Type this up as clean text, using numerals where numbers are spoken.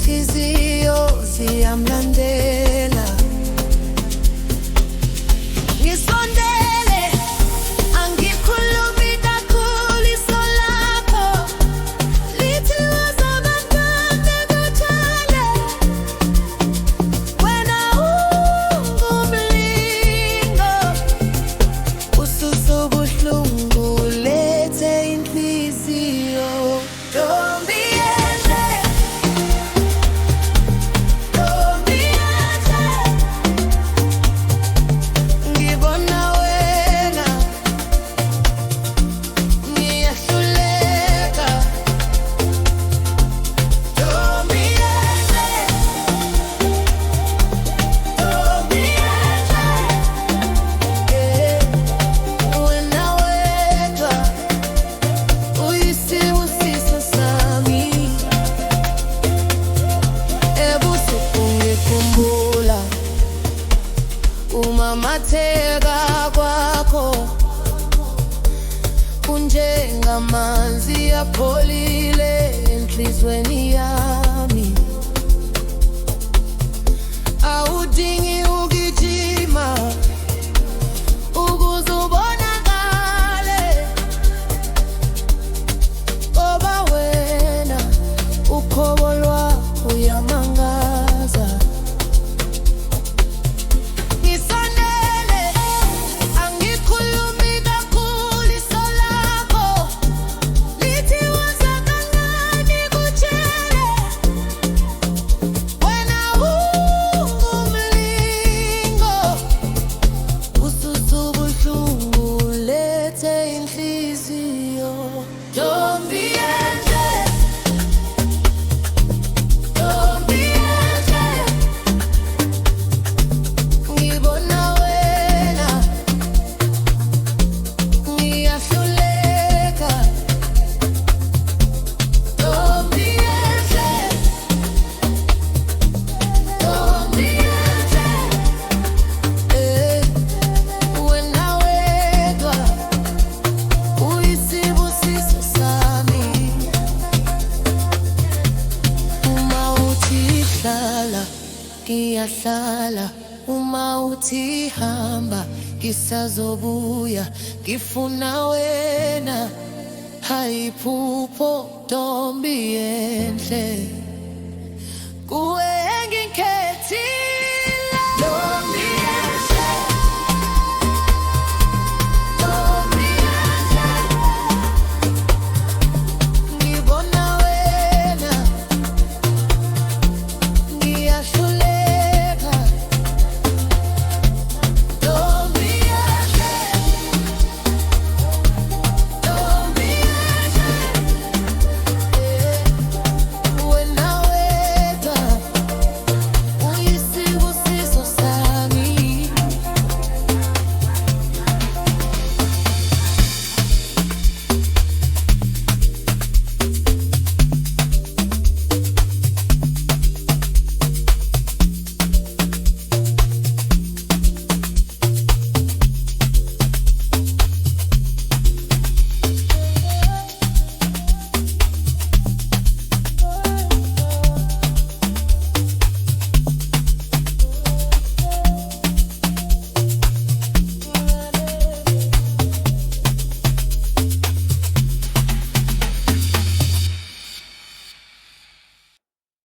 inhliziyo ziyamlandela. Ngisondele, angikhulumi kakhulu isolapho, lithi wazabantwana kuthale. Wena ungumlingo, ususa ubuhlungu, lethe inhliziyo. Ntombi enhle, ntombi enhle, ngibona wena ngiyahluleka. Ntombi enhle, ntombi enhle, wena wedwa uyisibusiso sami. Ebusuku ngikhumbula umamatheka kwakho, kunjengamanzi apholile enhlizweni yami. Awudingi ukugijima ukuze ubonakale, ngoba wena uqobo lwakho uyamangaza. Ngisondele, angikhulumi kakhulu isolapho, lithi wazakancane kutshele. Wena ungumlingo, ususa ubuhlungu, lethe inhliziyo. Ntombi enhle, ntombi enhle, ngibona wena ngiyahluleka. Ntombi enhle, ntombi enhle, wena wedwa uyisibusiso sami. Uma uthi hlala, ngiyahlala. Uma uthi hamba, ngisazobuya. Ngifuna wena, hayi phupho, ntombi enhle, kuwe engikhethi.